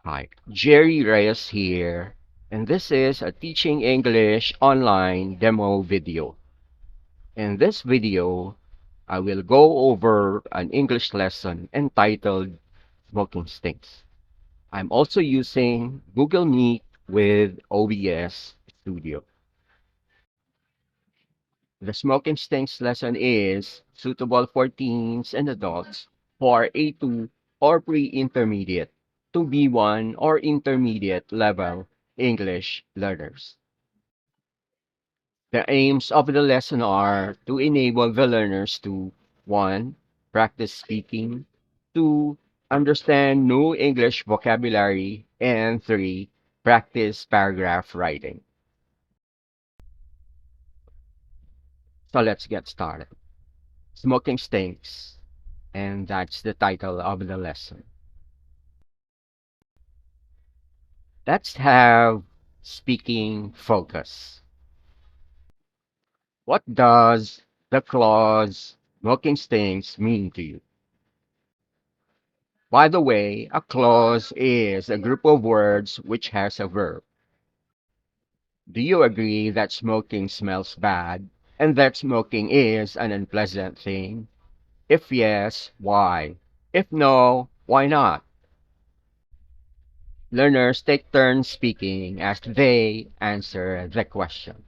Hi, Jerry Reyes here, and this is a Teaching English online demo video. In this video, I will go over an English lesson entitled Smoking Stinks. I'm also using Google Meet with OBS Studio. The Smoking Stinks lesson is suitable for teens and adults who are A2 or pre-intermediate to B1 or intermediate level English learners. The aims of the lesson are to enable the learners to 1. Practice speaking, 2. Understand new English vocabulary, and 3. Practice paragraph writing. So let's get started. Smoking stinks, and that's the title of the lesson. Let's have speaking focus. What does the clause smoking stinks mean to you? By the way, a clause is a group of words which has a verb. Do you agree that smoking smells bad and that smoking is an unpleasant thing? If yes, why? If no, why not? Learners take turns speaking as they answer the question.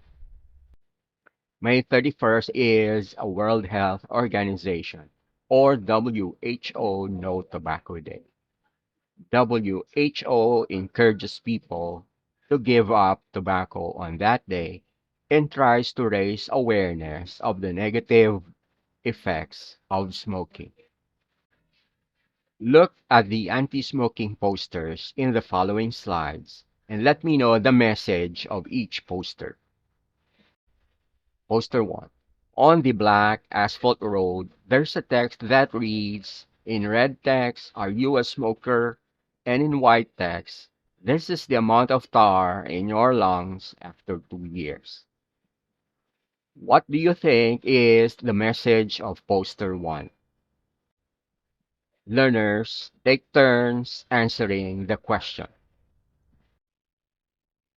May 31st is a World Health Organization or WHO No Tobacco Day. WHO encourages people to give up tobacco on that day and tries to raise awareness of the negative effects of smoking. Look at the anti-smoking posters in the following slides and let me know the message of each poster. Poster 1. On the black asphalt road, there's a text that reads, in red text, are you a smoker? And in white text, this is the amount of tar in your lungs after 2 years. What do you think is the message of poster 1? Learners take turns answering the question.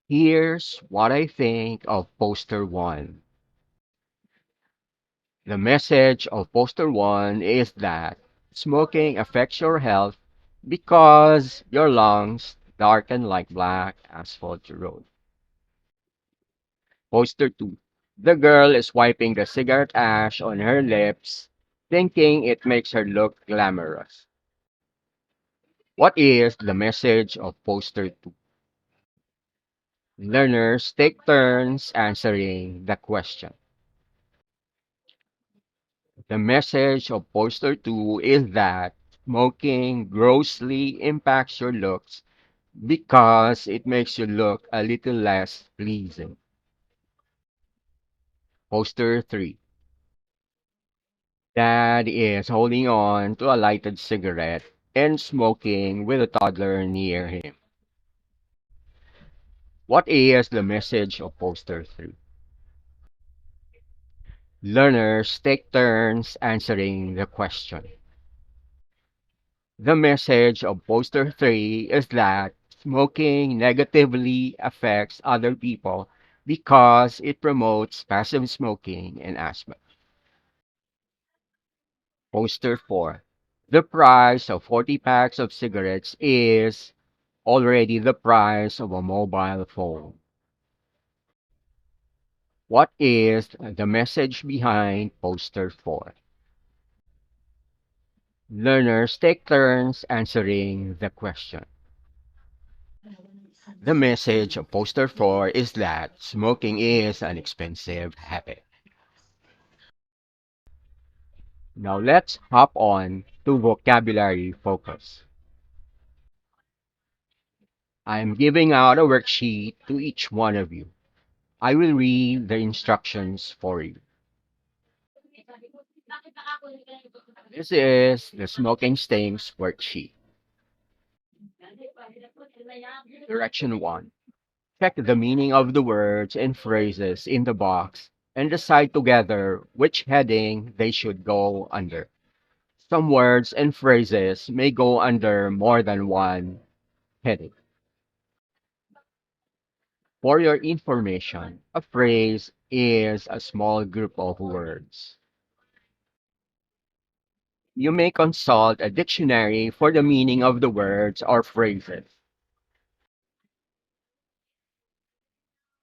Here's what I think of poster 1. The message of poster 1 is that smoking affects your health because your lungs darken like black asphalt road. Poster 2. The girl is wiping the cigarette ash on her lips, thinking it makes her look glamorous. What is the message of poster 2? Learners take turns answering the question. The message of poster 2 is that smoking grossly impacts your looks because it makes you look a little less pleasing. Poster 3. Dad is holding on to a lighted cigarette and smoking with a toddler near him. What is the message of poster 3? Learners take turns answering the question. The message of poster 3 is that smoking negatively affects other people because it promotes passive smoking and asthma. Poster 4. The price of 40 packs of cigarettes is already the price of a mobile phone. What is the message behind poster 4? Learners take turns answering the question. The message of poster 4 is that smoking is an expensive habit. Now let's hop on to vocabulary focus. I'm giving out a worksheet to each one of you. I will read the instructions for you. This is the Smoking Stinks worksheet. Direction 1. Check the meaning of the words and phrases in the box and decide together which heading they should go under. Some words and phrases may go under more than one Heading. For your information, a phrase is a small group of words. You may consult a dictionary for the meaning of the words or phrases.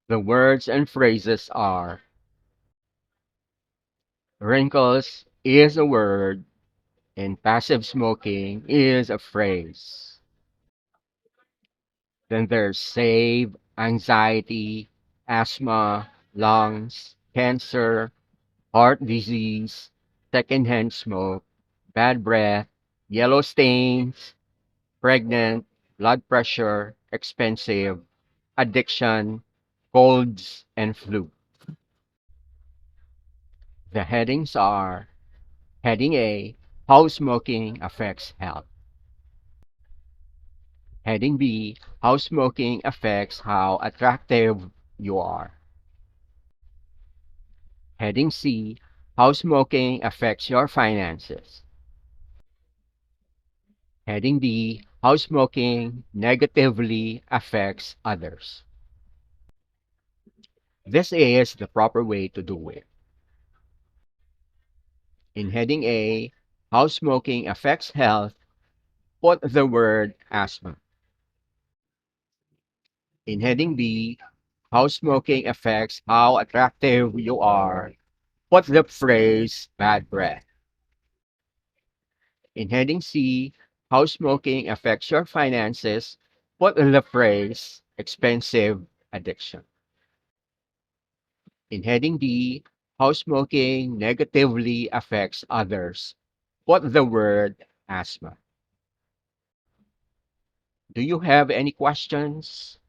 The words and phrases are: wrinkles is a word and passive smoking is a phrase. Then there's save, anxiety, asthma, lungs, cancer, heart disease, secondhand smoke, bad breath, yellow stains, pregnant, blood pressure, expensive, addiction, colds, and flu. The headings are: Heading A, how smoking affects health. Heading B, how smoking affects how attractive you are. Heading C, how smoking affects your finances. Heading D, how smoking negatively affects others. This is the proper way to do it. In heading A, how smoking affects health, put the word asthma. In heading B, how smoking affects how attractive you are, put the phrase bad breath. In heading C, how smoking affects your finances, put the phrase expensive addiction. In heading D, how smoking negatively affects others, put the word asthma. Do you have any questions?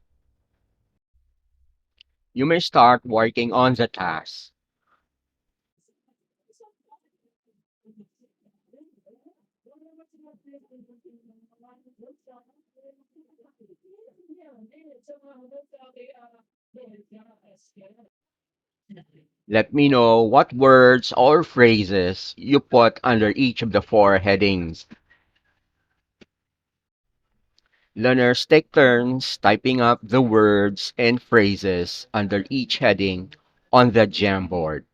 You may start working on the task. Let me know what words or phrases you put under each of the four headings. Learners take turns typing up the words and phrases under each heading on the Jamboard.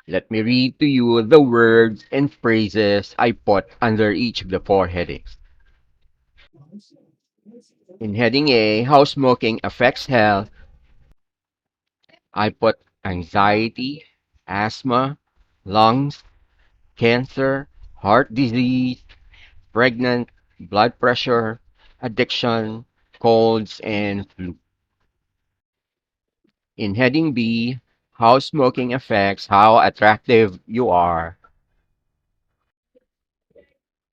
Let me read to you the words and phrases I put under each of the four headings. In heading A, how smoking affects health, I put anxiety, asthma, lungs, cancer, heart disease, pregnant, blood pressure, addiction, colds, and flu. In heading B, how smoking affects how attractive you are,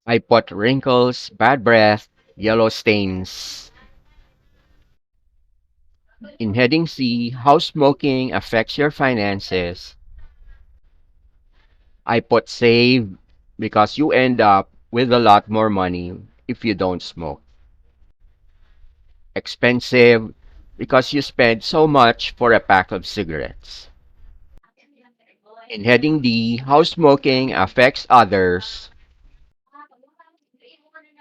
I put wrinkles, bad breath, yellow stains. In heading C, how smoking affects your finances, I put save because you end up with a lot more money if you don't smoke. Expensive because you spend so much for a pack of cigarettes. In heading D, how smoking affects others,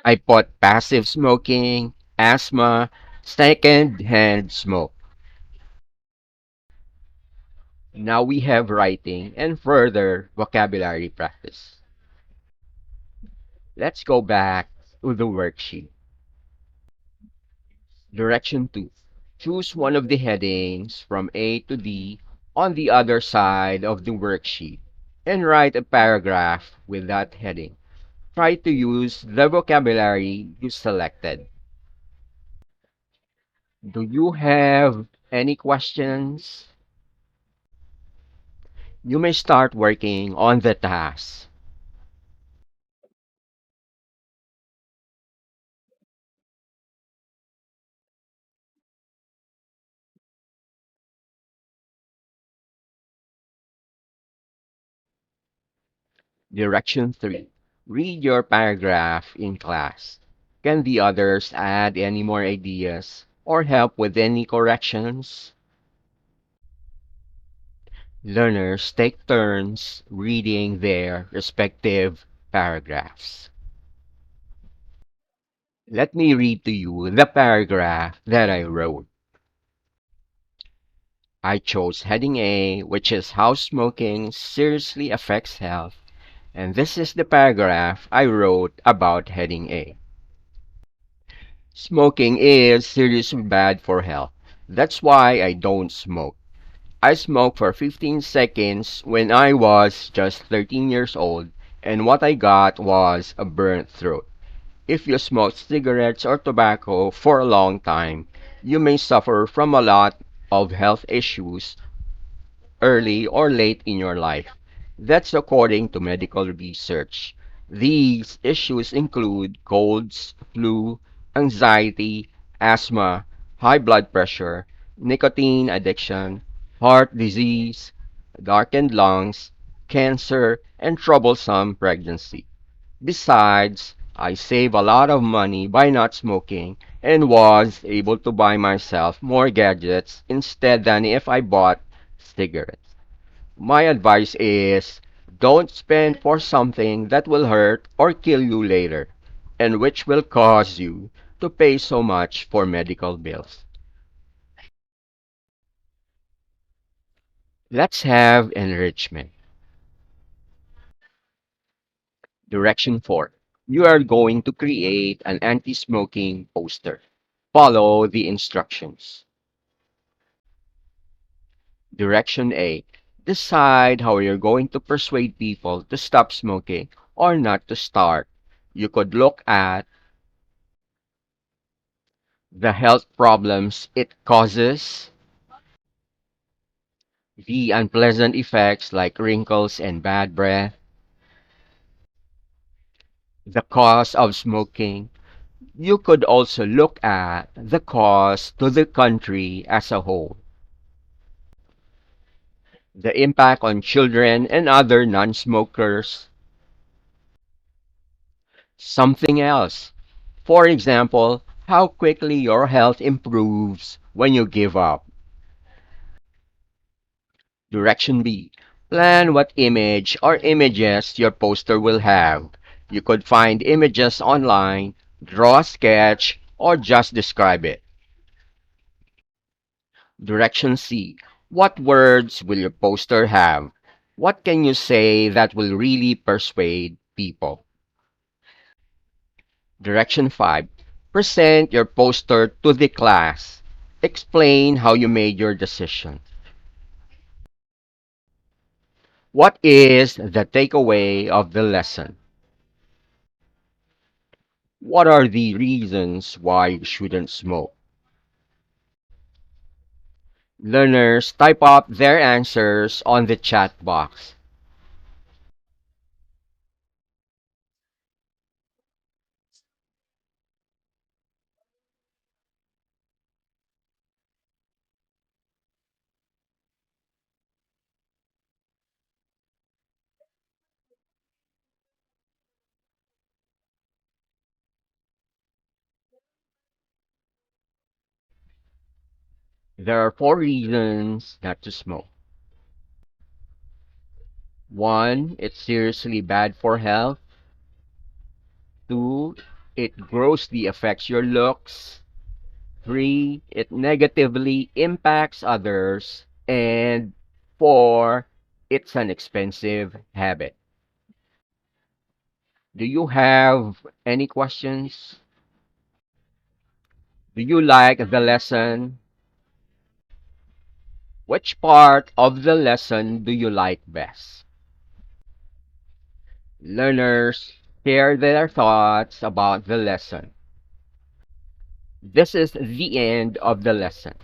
I put passive smoking, asthma, second-hand smoke. Now we have writing and further vocabulary practice. Let's go back to the worksheet. Direction 2. Choose one of the headings from A to D on the other side of the worksheet and write a paragraph with that heading. Try to use the vocabulary you selected. Do you have any questions? You may start working on the task. Direction 3. Read your paragraph in class. Can the others add any more ideas or help with any corrections? Learners take turns reading their respective paragraphs. Let me read to you the paragraph that I wrote. I chose heading A, which is how smoking seriously affects health, and this is the paragraph I wrote about heading A. Smoking is seriously bad for health. That's why I don't smoke. I smoked for 15 seconds when I was just 13 years old, and what I got was a burnt throat. If you smoke cigarettes or tobacco for a long time, you may suffer from a lot of health issues early or late in your life. That's according to medical research. These issues include colds, flu, anxiety, asthma, high blood pressure, nicotine addiction, heart disease, darkened lungs, cancer, and troublesome pregnancy. Besides, I save a lot of money by not smoking and was able to buy myself more gadgets instead than if I bought cigarettes. My advice is don't spend for something that will hurt or kill you later and which will cause you to pay so much for medical bills. Let's have enrichment. Direction 4. You are going to create an anti-smoking poster. Follow the instructions. Direction A. Decide how you're going to persuade people to stop smoking or not to start. You could look at the health problems it causes, the unpleasant effects like wrinkles and bad breath, the cost of smoking. You could also look at the cost to the country as a whole, the impact on children and other non-smokers, something else. For example, how quickly your health improves when you give up. Direction B. Plan what image or images your poster will have. You could find images online, draw a sketch, or just describe it. Direction C. What words will your poster have? What can you say that will really persuade people? Direction 5. Present your poster to the class. Explain how you made your decision. What is the takeaway of the lesson? What are the reasons why you shouldn't smoke? Learners type up their answers on the chat box. There are 4 reasons not to smoke. 1. It's seriously bad for health. 2. It grossly affects your looks. 3. It negatively impacts others. And 4. It's an expensive habit. Do you have any questions? Do you like the lesson? Which part of the lesson do you like best? Learners share their thoughts about the lesson. This is the end of the lesson.